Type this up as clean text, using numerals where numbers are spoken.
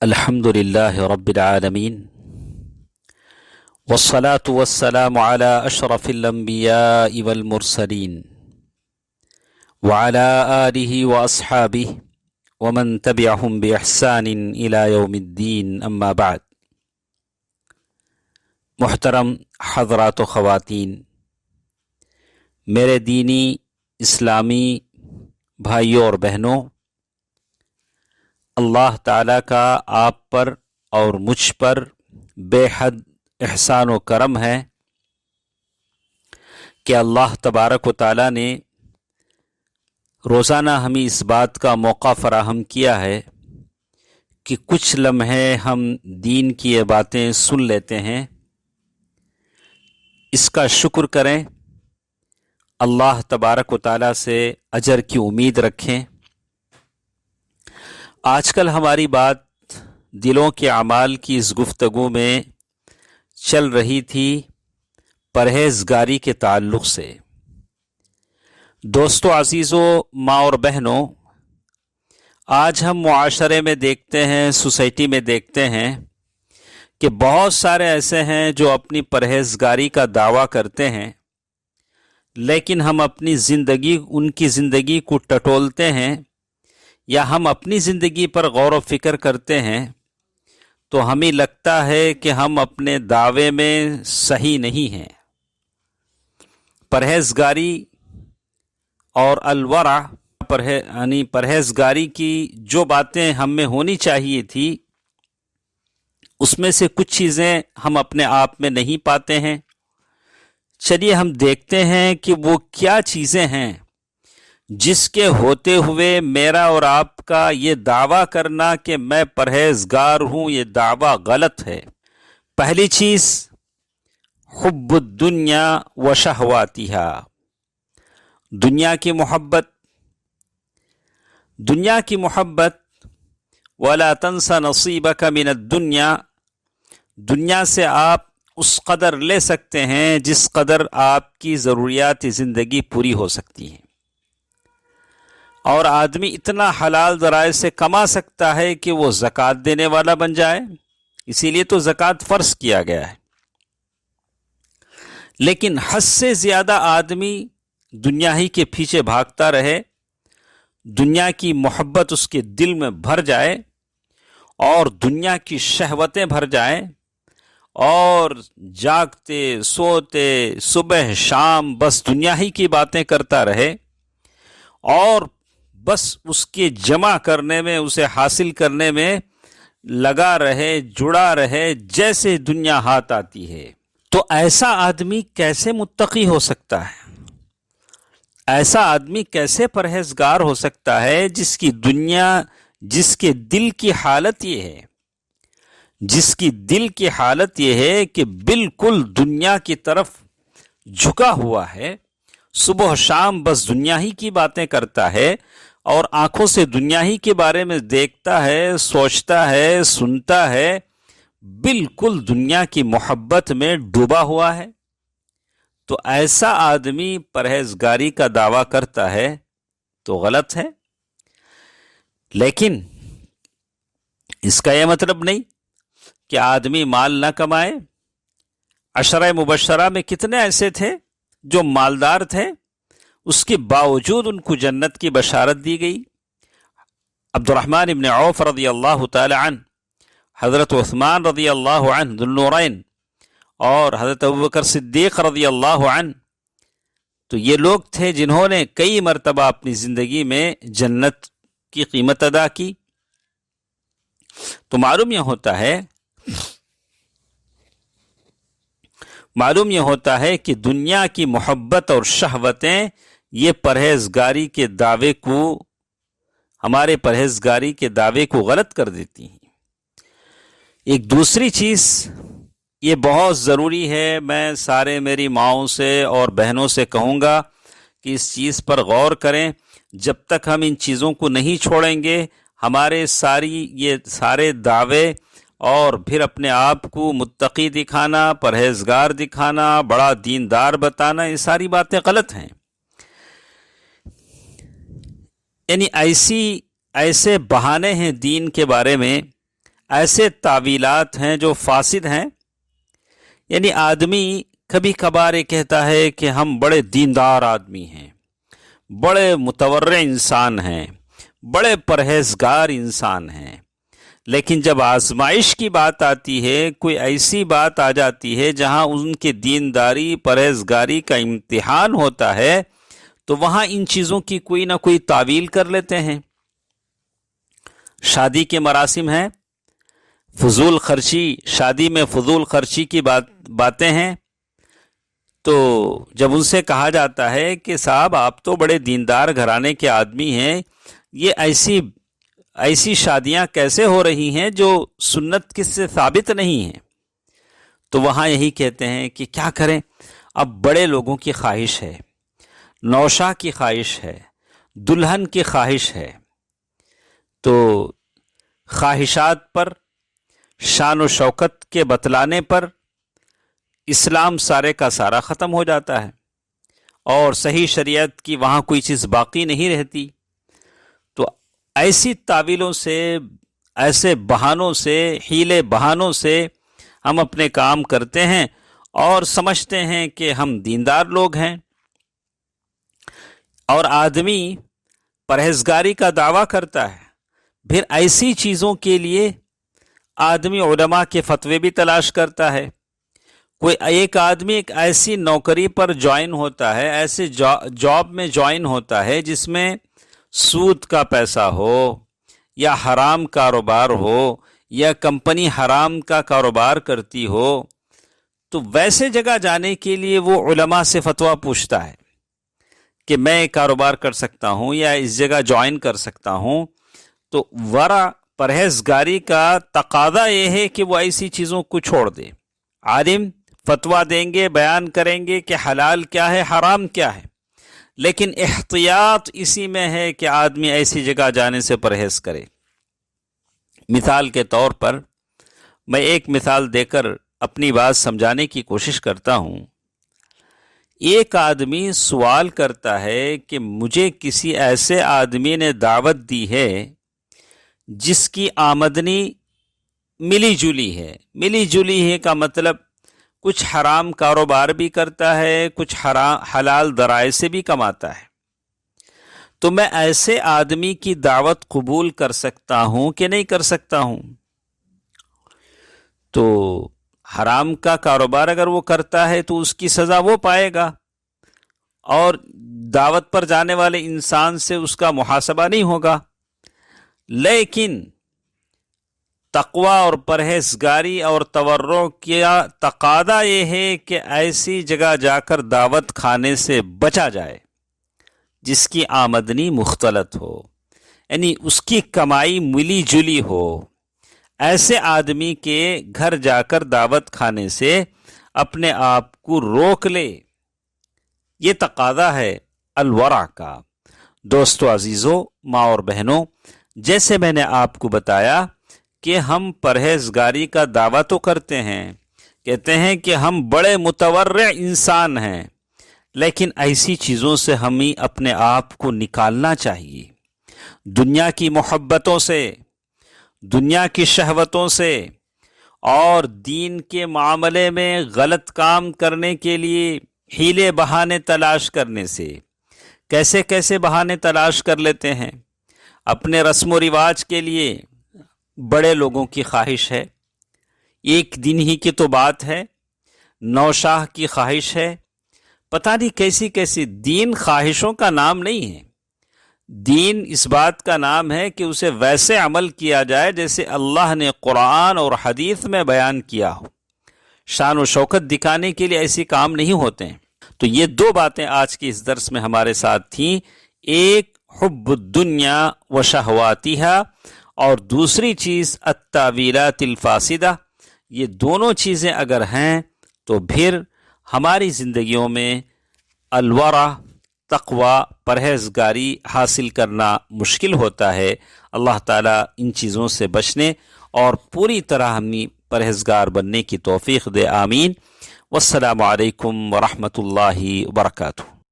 الحمد لله رب العالمين والصلاة والسلام على أشرف الأنبياء والمرسلين وعلى آله وأصحابه ومن تبعهم بإحسان إلى يوم الدين أما بعد. محترم حضرات و خواتین، میرے دینی اسلامی بھائیوں اور بہنوں، اللہ تعالیٰ کا آپ پر اور مجھ پر بے حد احسان و کرم ہے کہ اللہ تبارک و تعالیٰ نے روزانہ ہمیں اس بات کا موقع فراہم کیا ہے کہ کچھ لمحے ہم دین کی یہ باتیں سن لیتے ہیں. اس کا شکر کریں، اللہ تبارک و تعالیٰ سے اجر کی امید رکھیں. آج کل ہماری بات دلوں کے اعمال کی اس گفتگو میں چل رہی تھی پرہیزگاری کے تعلق سے. دوستو عزیزو، ماں اور بہنوں، آج ہم معاشرے میں دیکھتے ہیں، سوسائٹی میں دیکھتے ہیں کہ بہت سارے ایسے ہیں جو اپنی پرہیزگاری کا دعویٰ کرتے ہیں، لیکن ہم اپنی زندگی، ان کی زندگی کو ٹٹولتے ہیں یا ہم اپنی زندگی پر غور و فکر کرتے ہیں تو ہمیں لگتا ہے کہ ہم اپنے دعوے میں صحیح نہیں ہیں. پرہیزگاری اور الورع، یعنی پرہیزگاری کی جو باتیں ہم میں ہونی چاہیے تھی، اس میں سے کچھ چیزیں ہم اپنے آپ میں نہیں پاتے ہیں. چلیے ہم دیکھتے ہیں کہ وہ کیا چیزیں ہیں جس کے ہوتے ہوئے میرا اور آپ کا یہ دعویٰ کرنا کہ میں پرہیزگار ہوں، یہ دعویٰ غلط ہے. پہلی چیز، حب الدنیا و شہواتہا، دنیا کی محبت. دنیا کی محبت، ولا تنس نصیبک من الدنیا، دنیا سے آپ اس قدر لے سکتے ہیں جس قدر آپ کی ضروریات زندگی پوری ہو سکتی ہیں، اور آدمی اتنا حلال ذرائع سے کما سکتا ہے کہ وہ زکوٰۃ دینے والا بن جائے. اسی لیے تو زکوٰۃ فرض کیا گیا ہے. لیکن حد سے زیادہ آدمی دنیا ہی کے پیچھے بھاگتا رہے، دنیا کی محبت اس کے دل میں بھر جائے اور دنیا کی شہوتیں بھر جائیں، اور جاگتے سوتے صبح شام بس دنیا ہی کی باتیں کرتا رہے، اور بس اس کے جمع کرنے میں، اسے حاصل کرنے میں لگا رہے، جڑا رہے جیسے دنیا ہاتھ آتی ہے. تو ایسا آدمی کیسے متقی ہو سکتا ہے؟ ایسا آدمی کیسے پرہیزگار ہو سکتا ہے جس کی دنیا، جس کے دل کی حالت یہ ہے، جس کی دل کی حالت یہ ہے کہ بالکل دنیا کی طرف جھکا ہوا ہے، صبح و شام بس دنیا ہی کی باتیں کرتا ہے، اور آنکھوں سے دنیا ہی کے بارے میں دیکھتا ہے، سوچتا ہے، سنتا ہے، بالکل دنیا کی محبت میں ڈوبا ہوا ہے. تو ایسا آدمی پرہیزگاری کا دعویٰ کرتا ہے تو غلط ہے. لیکن اس کا یہ مطلب نہیں کہ آدمی مال نہ کمائے. عشرہ مبشرہ میں کتنے ایسے تھے جو مالدار تھے، اس کے باوجود ان کو جنت کی بشارت دی گئی. عبد الرحمن ابن عوف رضی اللہ تعالی عنہ، حضرت عثمان رضی اللہ عنہ ذو النورین، اور حضرت ابوبکر صدیق رضی اللہ عنہ، تو یہ لوگ تھے جنہوں نے کئی مرتبہ اپنی زندگی میں جنت کی قیمت ادا کی. تو معلوم یہ ہوتا ہے کہ دنیا کی محبت اور شہوتیں یہ پرہیزگاری کے دعوے کو، ہمارے پرہیزگاری کے دعوے کو غلط کر دیتی ہیں. ایک دوسری چیز یہ بہت ضروری ہے، میں سارے میری ماؤں سے اور بہنوں سے کہوں گا کہ اس چیز پر غور کریں. جب تک ہم ان چیزوں کو نہیں چھوڑیں گے، ہمارے یہ سارے دعوے اور پھر اپنے آپ کو متقی دکھانا، پرہیزگار دکھانا، بڑا دیندار بتانا، یہ ساری باتیں غلط ہیں. یعنی ایسے بہانے ہیں دین کے بارے میں، ایسے تعویلات ہیں جو فاسد ہیں. یعنی آدمی کبھی کبھار یہ کہتا ہے کہ ہم بڑے دیندار آدمی ہیں، بڑے متورع انسان ہیں، بڑے پرہیزگار انسان ہیں، لیکن جب آزمائش کی بات آتی ہے، کوئی ایسی بات آ جاتی ہے جہاں ان کے دینداری پرہیزگاری کا امتحان ہوتا ہے، تو وہاں ان چیزوں کی کوئی نہ کوئی تعویل کر لیتے ہیں. شادی کے مراسم ہیں، فضول خرچی، شادی میں فضول خرچی کی باتیں ہیں، تو جب ان سے کہا جاتا ہے کہ صاحب آپ تو بڑے دیندار گھرانے کے آدمی ہیں، یہ ایسی شادیاں کیسے ہو رہی ہیں جو سنت کس سے ثابت نہیں ہیں، تو وہاں یہی کہتے ہیں کہ کیا کریں، اب بڑے لوگوں کی خواہش ہے، نوشہ کی خواہش ہے، دلہن کی خواہش ہے، تو خواہشات پر شان و شوکت کے بتلانے پر اسلام سارے کا سارا ختم ہو جاتا ہے اور صحیح شریعت کی وہاں کوئی چیز باقی نہیں رہتی. تو ایسی تعویلوں سے، ایسے بہانوں سے، حیلے بہانوں سے ہم اپنے کام کرتے ہیں اور سمجھتے ہیں کہ ہم دیندار لوگ ہیں. اور آدمی پرہیزگاری کا دعویٰ کرتا ہے، پھر ایسی چیزوں کے لیے آدمی علماء کے فتوے بھی تلاش کرتا ہے. کوئی ایک آدمی ایک ایسی نوکری پر جوائن ہوتا ہے، ایسے جاب میں جوائن ہوتا ہے جس میں سود کا پیسہ ہو یا حرام کاروبار ہو یا کمپنی حرام کا کاروبار کرتی ہو، تو ویسے جگہ جانے کے لیے وہ علماء سے فتویٰ پوچھتا ہے کہ میں کاروبار کر سکتا ہوں یا اس جگہ جوائن کر سکتا ہوں. تو ورع پرہیزگاری کا تقاضا یہ ہے کہ وہ ایسی چیزوں کو چھوڑ دے. عالم فتویٰ دیں گے، بیان کریں گے کہ حلال کیا ہے، حرام کیا ہے، لیکن احتیاط اسی میں ہے کہ آدمی ایسی جگہ جانے سے پرہیز کرے. مثال کے طور پر میں ایک مثال دے کر اپنی بات سمجھانے کی کوشش کرتا ہوں. ایک آدمی سوال کرتا ہے کہ مجھے کسی ایسے آدمی نے دعوت دی ہے جس کی آمدنی ملی جلی ہے. ملی جلی ہے کا مطلب کچھ حرام کاروبار بھی کرتا ہے، کچھ حلال ذرائع سے بھی کماتا ہے. تو میں ایسے آدمی کی دعوت قبول کر سکتا ہوں کہ نہیں کر سکتا ہوں؟ تو حرام کا کاروبار اگر وہ کرتا ہے تو اس کی سزا وہ پائے گا، اور دعوت پر جانے والے انسان سے اس کا محاسبہ نہیں ہوگا. لیکن تقوی اور پرہیزگاری اور تورع کیا تقاضا یہ ہے کہ ایسی جگہ جا کر دعوت کھانے سے بچا جائے جس کی آمدنی مختلط ہو، یعنی اس کی کمائی ملی جلی ہو. ایسے آدمی کے گھر جا کر دعوت کھانے سے اپنے آپ کو روک لے. یہ تقاضا ہے الورع کا. دوستو عزیزو، ماں اور بہنوں، جیسے میں نے آپ کو بتایا کہ ہم پرہیزگاری کا دعویٰ تو کرتے ہیں، کہتے ہیں کہ ہم بڑے متورع انسان ہیں، لیکن ایسی چیزوں سے ہمیں اپنے آپ کو نکالنا چاہیے. دنیا کی محبتوں سے، دنیا کی شہوتوں سے اور دین کے معاملے میں غلط کام کرنے کے لیے حیلے بہانے تلاش کرنے سے. کیسے کیسے بہانے تلاش کر لیتے ہیں؟ اپنے رسم و رواج کے لیے بڑے لوگوں کی خواہش ہے، ایک دن ہی کی تو بات ہے، نوشاہ کی خواہش ہے، پتہ نہیں کیسی کیسی. دین خواہشوں کا نام نہیں ہے. دین اس بات کا نام ہے کہ اسے ویسے عمل کیا جائے جیسے اللہ نے قرآن اور حدیث میں بیان کیا ہو. شان و شوکت دکھانے کے لیے ایسی کام نہیں ہوتے ہیں. تو یہ دو باتیں آج کی اس درس میں ہمارے ساتھ تھیں. ایک حب الدنیا و شہواتها، اور دوسری چیز التاویلات الفاسدہ. یہ دونوں چیزیں اگر ہیں تو پھر ہماری زندگیوں میں الورع، تقوی، پرہیزگاری حاصل کرنا مشکل ہوتا ہے. اللہ تعالیٰ ان چیزوں سے بچنے اور پوری طرح ہمیں پرہیزگار بننے کی توفیق دے. آمین. والسلام علیکم ورحمۃ اللہ وبرکاتہ.